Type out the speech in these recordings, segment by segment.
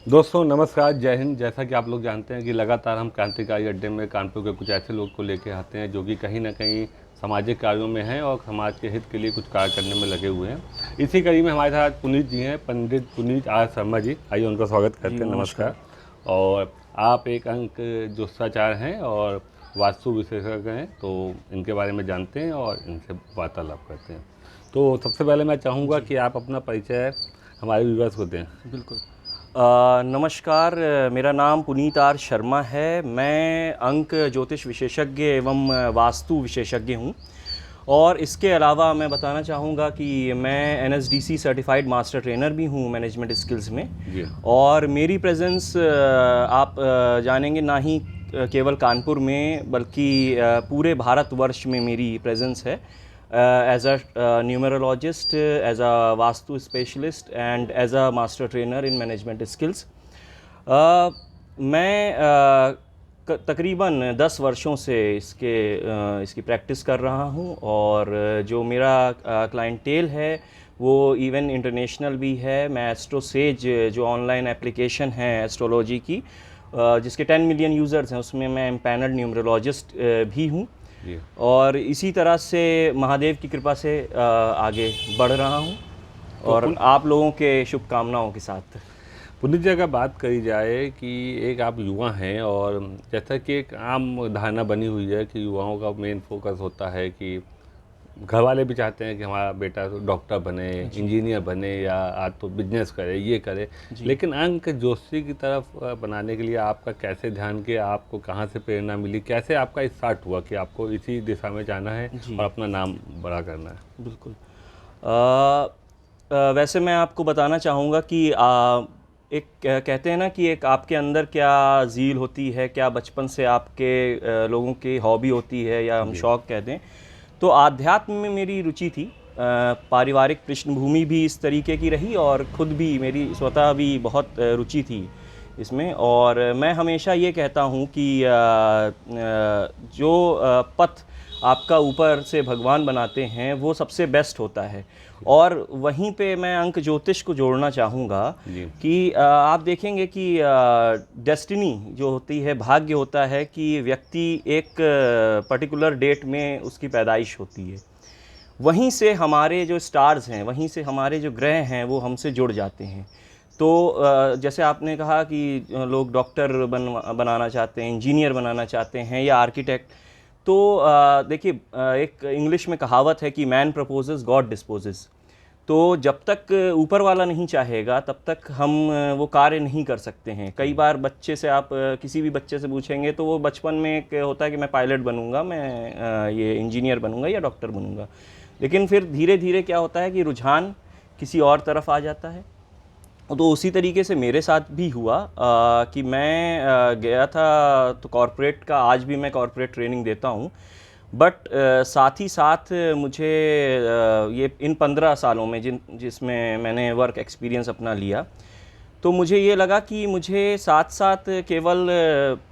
दोस्तों नमस्कार, जय हिंद। जैसा कि आप लोग जानते हैं कि लगातार हम क्रांतिकारी अड्डे में कानपुर के कुछ ऐसे लोग को लेके आते हैं जो कि कहीं ना कहीं सामाजिक कार्यों में हैं और समाज के हित के लिए कुछ कार्य करने में लगे हुए हैं। इसी कड़ी में हमारे साथ पुनीत जी हैं, पंडित पुनीत आर शर्मा जी। आइए उनका स्वागत जी करते हैं। नमस्कार। नमस्कार। और आप एक अंक ज्योतिषाचार्य हैं और वास्तु विशेषज्ञ हैं, तो इनके बारे में जानते हैं और इनसे वार्तालाप करते हैं। तो सबसे पहले मैं चाहूँगा कि आप अपना परिचय हमारे व्यूअर्स को दें। बिल्कुल। नमस्कार, मेरा नाम पुनीत आर शर्मा है। मैं अंक ज्योतिष विशेषज्ञ एवं वास्तु विशेषज्ञ हूँ। और इसके अलावा मैं बताना चाहूँगा कि मैं एनएसडीसी सर्टिफाइड मास्टर ट्रेनर भी हूँ मैनेजमेंट स्किल्स में। जी। और मेरी प्रेजेंस आप जानेंगे ना ही केवल कानपुर में बल्कि पूरे भारतवर्ष में मेरी प्रेजेंस है as a numerologist, as a vastu specialist and as a master trainer in management skills. मैं तकरीबन 10 वर्षों से इसकी प्रैक्टिस कर रहा हूँ। और जो मेरा क्लाइंटेल है वो इवन इंटरनेशनल भी है। मैं एस्ट्रोसेज जो ऑनलाइन एप्लीकेशन है एस्ट्रोलॉजी की, जिसके 10 मिलियन यूज़र्स हैं, उसमें मैं एम्पैनल्ड न्यूमरोलॉजिस्ट भी हूँ। जी। और इसी तरह से महादेव की कृपा से आगे बढ़ रहा हूँ तो और आप लोगों के शुभकामनाओं के साथ। पुनीत जी, अगर बात करी जाए कि एक आप युवा हैं और जैसा कि एक आम धारणा बनी हुई है कि युवाओं का मेन फोकस होता है कि घर वाले भी चाहते हैं कि हमारा बेटा तो डॉक्टर बने, इंजीनियर बने या आज तो बिजनेस करे, ये करे। लेकिन अंक ज्योतिषी की तरफ बनाने के लिए आपका कैसे ध्यान किया, आपको कहाँ से प्रेरणा मिली, कैसे आपका स्टार्ट हुआ कि आपको इसी दिशा में जाना है और अपना नाम बड़ा करना है? बिल्कुल। वैसे मैं आपको बताना चाहूँगा कि एक कहते हैं ना कि एक आपके अंदर क्या ज़ील होती है, क्या बचपन से आपके लोगों की हॉबी होती है या हम शौक़ कह दें। तो आध्यात्म में मेरी रुचि थी। पारिवारिक पृष्ठभूमि भी इस तरीके की रही और ख़ुद भी मेरी स्वतः भी बहुत रुचि थी इसमें। और मैं हमेशा ये कहता हूँ कि जो पथ आपका ऊपर से भगवान बनाते हैं वो सबसे बेस्ट होता है। और वहीं पे मैं अंक ज्योतिष को जोड़ना चाहूँगा कि आप देखेंगे कि डेस्टिनी जो होती है, भाग्य होता है कि व्यक्ति एक पर्टिकुलर डेट में उसकी पैदाइश होती है। वहीं से हमारे जो स्टार्स हैं, वहीं से हमारे जो ग्रह हैं वो हमसे जुड़ जाते हैं। तो जैसे आपने कहा कि लोग डॉक्टर बनाना चाहते हैं, इंजीनियर बनाना चाहते हैं या आर्किटेक्ट। तो देखिए, एक इंग्लिश में कहावत है कि मैन प्रपोजेस गॉड डिस्पोजेस। तो जब तक ऊपर वाला नहीं चाहेगा तब तक हम वो कार्य नहीं कर सकते हैं। कई बार बच्चे से आप किसी भी बच्चे से पूछेंगे तो वो बचपन में एक होता है कि मैं पायलट बनूंगा, मैं ये इंजीनियर बनूंगा या डॉक्टर बनूंगा। लेकिन फिर धीरे धीरे क्या होता है कि रुझान किसी और तरफ आ जाता है। तो उसी तरीके से मेरे साथ भी हुआ कि मैं गया था तो कॉर्पोरेट का, आज भी मैं कॉर्पोरेट ट्रेनिंग देता हूँ। बट साथ ही साथ मुझे ये इन 15 सालों में जिसमें मैंने वर्क एक्सपीरियंस अपना लिया, तो मुझे ये लगा कि मुझे साथ साथ केवल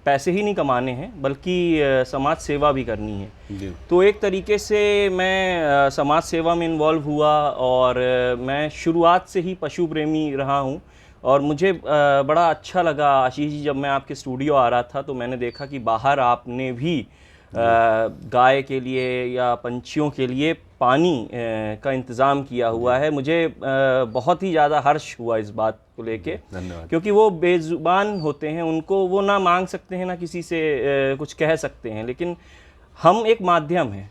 पैसे ही नहीं कमाने हैं बल्कि समाज सेवा भी करनी है। तो एक तरीके से मैं समाज सेवा में इन्वॉल्व हुआ। और मैं शुरुआत से ही पशु प्रेमी रहा हूँ। और मुझे बड़ा अच्छा लगा आशीष जी, जब मैं आपके स्टूडियो आ रहा था तो मैंने देखा कि बाहर आपने भी गाय के लिए या पंछियों के लिए पानी का इंतज़ाम किया हुआ है। मुझे बहुत ही ज़्यादा हर्ष हुआ इस बात को लेके, क्योंकि वो बेजुबान होते हैं, उनको वो ना मांग सकते हैं ना किसी से कुछ कह सकते हैं, लेकिन हम एक माध्यम हैं।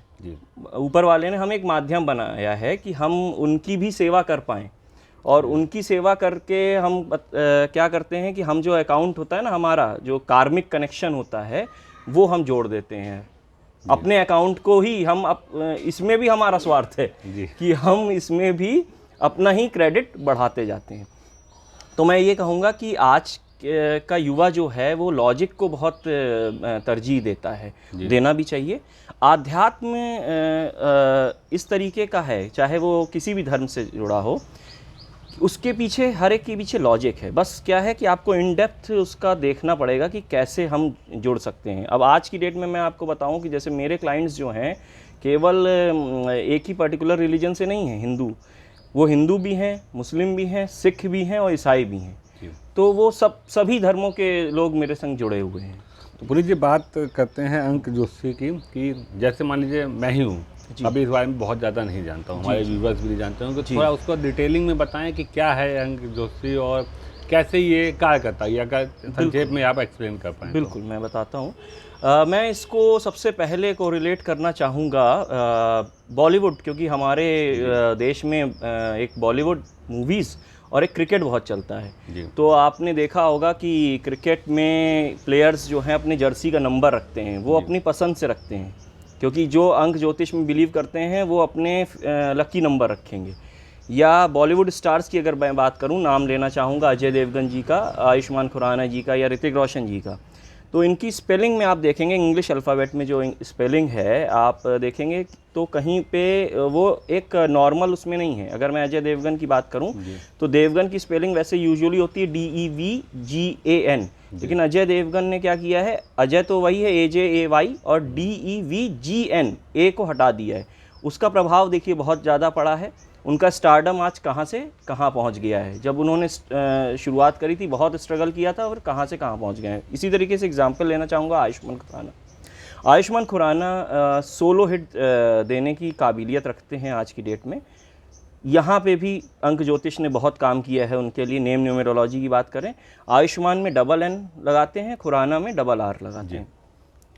ऊपर वाले ने हम एक माध्यम बनाया है कि हम उनकी भी सेवा कर पाएँ। और उनकी सेवा करके हम क्या करते हैं कि हम जो अकाउंट होता है ना, हमारा जो कार्मिक कनेक्शन होता है वो हम जोड़ देते हैं अपने अकाउंट को ही। हम इसमें भी हमारा स्वार्थ है कि हम इसमें भी अपना ही क्रेडिट बढ़ाते जाते हैं। तो मैं ये कहूँगा कि आज का युवा जो है वो लॉजिक को बहुत तरजीह देता है, देना भी चाहिए। आध्यात्म इस तरीके का है, चाहे वो किसी भी धर्म से जुड़ा हो, उसके पीछे हर एक के पीछे लॉजिक है। बस क्या है कि आपको इन डेप्थ उसका देखना पड़ेगा कि कैसे हम जुड़ सकते हैं। अब आज की डेट में मैं आपको बताऊं कि जैसे मेरे क्लाइंट्स जो हैं केवल एक ही पर्टिकुलर रिलीजन से नहीं हैं। वो हिंदू भी हैं, मुस्लिम भी हैं, सिख भी हैं और ईसाई भी हैं। तो वो सभी धर्मों के लोग मेरे संग जुड़े हुए हैं। तो पुनीत जी, बात करते हैं अंक जोशी की कि जैसे मान लीजिए मैं ही हूँ, अभी इस बारे में बहुत ज़्यादा नहीं जानता हूँ, हमारे व्यूवर्स भी नहीं जानते होंगे, तो थोड़ा उसको डिटेलिंग में बताएं कि क्या है अंक जोशी और कैसे ये कार्य करता है, या अगर संक्षेप में आप एक्सप्लेन कर पाएँ। बिल्कुल, मैं बताता हूँ। मैं इसको सबसे पहले को रिलेट करना चाहूँगा बॉलीवुड, क्योंकि हमारे देश में एक बॉलीवुड मूवीज़ और एक क्रिकेट बहुत चलता है। तो आपने देखा होगा कि क्रिकेट में प्लेयर्स जो हैं अपने जर्सी का नंबर रखते हैं, वो अपनी पसंद से रखते हैं, क्योंकि जो अंक ज्योतिष में बिलीव करते हैं वो अपने लकी नंबर रखेंगे। या बॉलीवुड स्टार्स की अगर मैं बात करूं, नाम लेना चाहूँगा अजय देवगन जी का, आयुष्मान खुराना जी का, या ऋतिक रोशन जी का। तो इनकी स्पेलिंग में आप देखेंगे, इंग्लिश अल्फ़ाबेट में जो स्पेलिंग है आप देखेंगे तो कहीं पे वो एक नॉर्मल उसमें नहीं है। अगर मैं अजय देवगन की बात करूं तो देवगन की स्पेलिंग वैसे यूजुअली होती है DEVGAN, लेकिन अजय देवगन ने क्या किया है, अजय तो वही है AJAY, और DEVGN, ए को हटा दिया है। उसका प्रभाव देखिए बहुत ज़्यादा पड़ा है। उनका स्टारडम आज कहाँ से कहाँ पहुँच गया है। जब उन्होंने शुरुआत करी थी बहुत स्ट्रगल किया था, और कहाँ से कहाँ पहुँच गए हैं। इसी तरीके से एग्जांपल लेना चाहूँगा आयुष्मान खुराना। आयुष्मान खुराना सोलो हिट देने की काबिलियत रखते हैं आज की डेट में। यहाँ पे भी अंक ज्योतिष ने बहुत काम किया है उनके लिए। नेम न्यूमेरोलॉजी की बात करें, आयुष्मान में $N लगाते हैं, खुराना में RR लगाते हैं।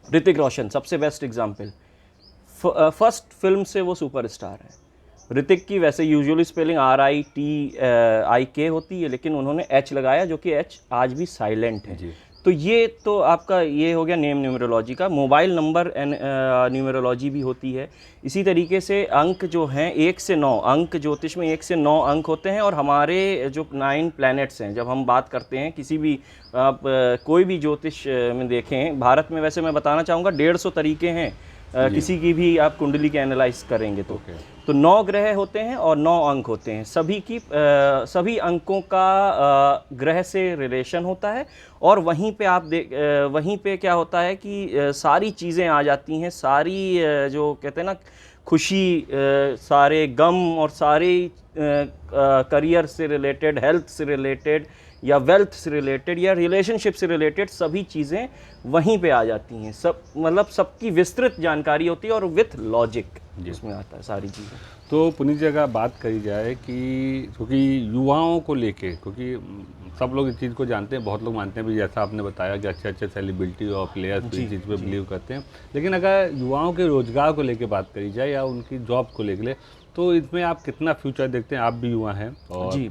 ऋतिक रोशन सबसे बेस्ट एग्जाम्पल, फर्स्ट फिल्म से वो सुपरस्टार है। ऋतिक की वैसे यूजुअली स्पेलिंग RITIK होती है, लेकिन उन्होंने H लगाया, जो कि H आज भी साइलेंट है। तो ये तो आपका ये हो गया नेम न्यूमेरोलॉजी का। मोबाइल नंबर न्यूमेरोलॉजी भी होती है। इसी तरीके से अंक जो हैं 1 से 9, अंक ज्योतिष में 1 से 9 अंक होते हैं। और हमारे जो 9 प्लैनेट्स हैं, जब हम बात करते हैं किसी भी आप कोई भी ज्योतिष में देखें, भारत में वैसे मैं बताना चाहूँगा 150 तरीके हैं किसी की भी आप कुंडली के एनालाइज करेंगे तो 9 ग्रह होते हैं और 9 अंक होते हैं। सभी अंकों का ग्रह से रिलेशन होता है। और वहीं पे आप वहीं पे क्या होता है कि सारी चीज़ें आ जाती हैं, सारी जो कहते हैं ना खुशी, सारे गम, और सारे करियर से रिलेटेड, हेल्थ से रिलेटेड, या वेल्थ से रिलेटेड, या रिलेशनशिप से रिलेटेड सभी चीज़ें वहीं पे आ जाती हैं। सब मतलब सबकी विस्तृत जानकारी होती है, और विथ लॉजिक इसमें आता है सारी चीज़ें। तो पुनीत जी, अगर बात करी जाए कि क्योंकि युवाओं को लेके, क्योंकि सब लोग इस चीज़ को जानते हैं, बहुत लोग मानते हैं भी, जैसा आपने बताया कि अच्छे अच्छे सेलिब्रिटी और प्लेयर्स इस चीज़ पे बिलीव करते हैं, लेकिन अगर युवाओं के रोज़गार को लेके बात करी जाए या उनकी जॉब को लेके, तो इसमें आप कितना फ्यूचर देखते हैं? आप भी युवा हैं और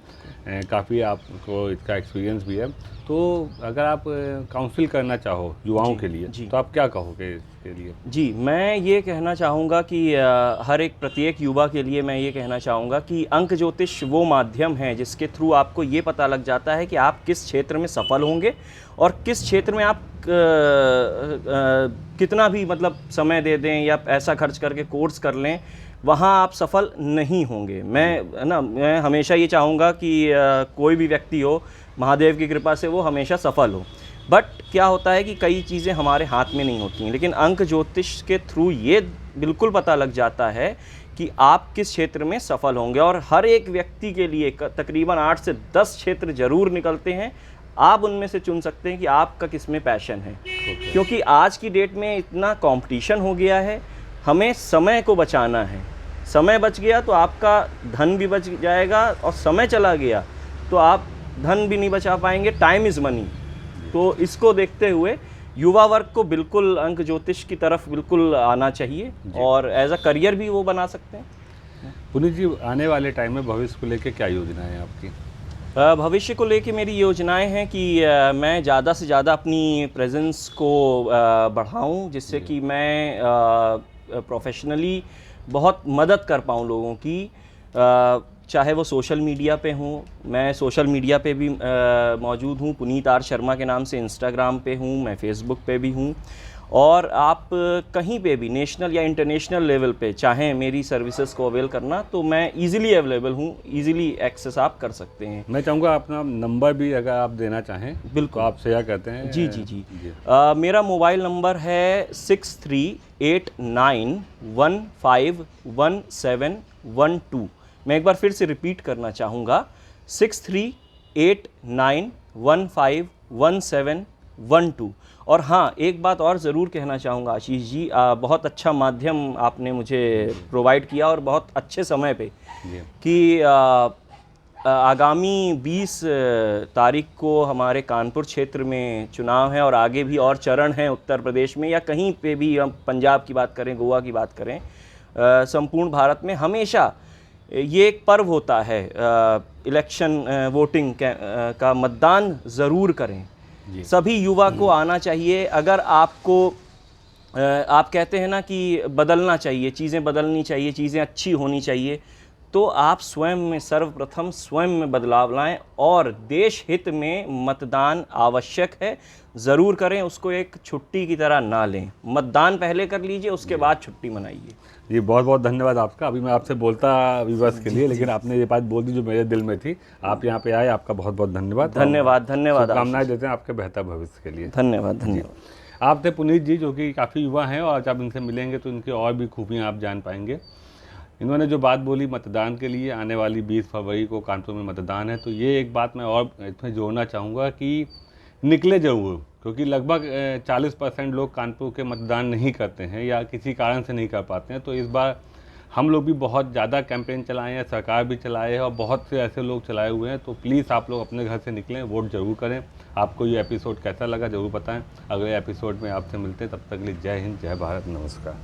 काफ़ी आपको इसका एक्सपीरियंस भी है, तो अगर आप काउंसिल करना चाहो युवाओं के लिए, तो आप क्या कहोगे इसके लिए? जी, मैं ये कहना चाहूँगा कि हर एक प्रत्येक युवा के लिए मैं ये कहना चाहूँगा कि अंक ज्योतिष वो माध्यम है जिसके थ्रू आपको ये पता लग जाता है कि आप किस क्षेत्र में सफल होंगे, और किस क्षेत्र में आप कितना भी मतलब समय दे दें या पैसा खर्च करके कोर्स कर लें, वहाँ आप सफल नहीं होंगे। मैं हमेशा ये चाहूँगा कि कोई भी व्यक्ति हो, महादेव की कृपा से वो हमेशा सफल हो। बट क्या होता है कि कई चीज़ें हमारे हाथ में नहीं होती हैं, लेकिन अंक ज्योतिष के थ्रू ये बिल्कुल पता लग जाता है कि आप किस क्षेत्र में सफल होंगे। और हर एक व्यक्ति के लिए तकरीबन 8 से 10 क्षेत्र ज़रूर निकलते हैं। आप उनमें से चुन सकते हैं कि आपका किस में पैशन है। क्योंकि आज की डेट में इतना कंपटीशन हो गया है, हमें समय को बचाना है। समय बच गया तो आपका धन भी बच जाएगा, और समय चला गया तो आप धन भी नहीं बचा पाएंगे। Time is money. तो इसको देखते हुए युवा वर्ग को बिल्कुल अंक ज्योतिष की तरफ बिल्कुल आना चाहिए, और एज अ करियर भी वो बना सकते हैं। पुनीत जी, आने वाले टाइम में भविष्य को लेकर क्या योजना है आपकी? भविष्य को लेके मेरी योजनाएं हैं कि मैं ज़्यादा से ज़्यादा अपनी प्रेजेंस को बढ़ाऊं, जिससे कि मैं प्रोफेशनली बहुत मदद कर पाऊं लोगों की। चाहे वो सोशल मीडिया पे हूँ, मैं सोशल मीडिया पे भी मौजूद हूँ, पुनीत आर शर्मा के नाम से इंस्टाग्राम पे हूँ, मैं फेसबुक पे भी हूँ। और आप कहीं पे भी नेशनल या इंटरनेशनल लेवल पे चाहें मेरी सर्विसेज को अवेल करना, तो मैं इजीली अवेलेबल हूँ, इजीली एक्सेस आप कर सकते हैं। मैं चाहूँगा अपना नंबर भी अगर आप देना चाहें, बिल्कुल आप शेयर करते हैं। जी जी जी, मेरा मोबाइल नंबर है 6389151712। मैं एक बार फिर से रिपीट करना चाहूँगा, 6389 951712। और हाँ, एक बात और ज़रूर कहना चाहूँगा आशीष जी, बहुत अच्छा माध्यम आपने मुझे प्रोवाइड किया और बहुत अच्छे समय पे जी कि आगामी 20 तारीख को हमारे कानपुर क्षेत्र में चुनाव है और आगे भी और चरण हैं उत्तर प्रदेश में या कहीं पे भी, हम पंजाब की बात करें, गोवा की बात करें, संपूर्ण भारत में हमेशा ये एक पर्व होता है इलेक्शन वोटिंग का। मतदान ज़रूर करें, सभी युवा को आना चाहिए। अगर आपको आप कहते हैं ना कि बदलना चाहिए, चीज़ें बदलनी चाहिए, चीज़ें अच्छी होनी चाहिए, तो आप स्वयं में सर्वप्रथम स्वयं में बदलाव लाएं और देश हित में मतदान आवश्यक है, ज़रूर करें, उसको एक छुट्टी की तरह ना लें। मतदान पहले कर लीजिए, उसके बाद छुट्टी मनाइए। जी, बहुत बहुत धन्यवाद आपका। अभी मैं आपसे बोलता विवश के लिए, लेकिन आपने ये बात बोल दी जो मेरे दिल में थी। आप यहाँ पे आए, आपका बहुत बहुत धन्यवाद। धन्यवाद, धन्यवाद। शुभकामनाएं देते हैं आपके बेहतर भविष्य के लिए। धन्यवाद, धन्यवाद। आप थे पुनीत जी, जो कि काफ़ी युवा हैं और जब इनसे मिलेंगे तो इनकी और भी खूबियाँ आप जान पाएंगे। इन्होंने जो बात बोली मतदान के लिए, आने वाली 20 फरवरी को कानपुर में मतदान है, तो ये एक बात मैं और इसमें जोड़ना चाहूँगा कि निकले ज़रूर, क्योंकि लगभग 40% लोग कानपुर के मतदान नहीं करते हैं या किसी कारण से नहीं कर पाते हैं। तो इस बार हम लोग भी बहुत ज़्यादा कैंपेन चलाए हैं, सरकार भी चलाए है और बहुत से ऐसे लोग चलाए हुए हैं। तो प्लीज़ आप लोग अपने घर से निकलें, वोट ज़रूर करें। आपको ये एपिसोड कैसा लगा ज़रूर बताएं। अगले एपिसोड में आपसे मिलते हैं, तब तक के लिए जय हिंद, जय भारत, नमस्कार।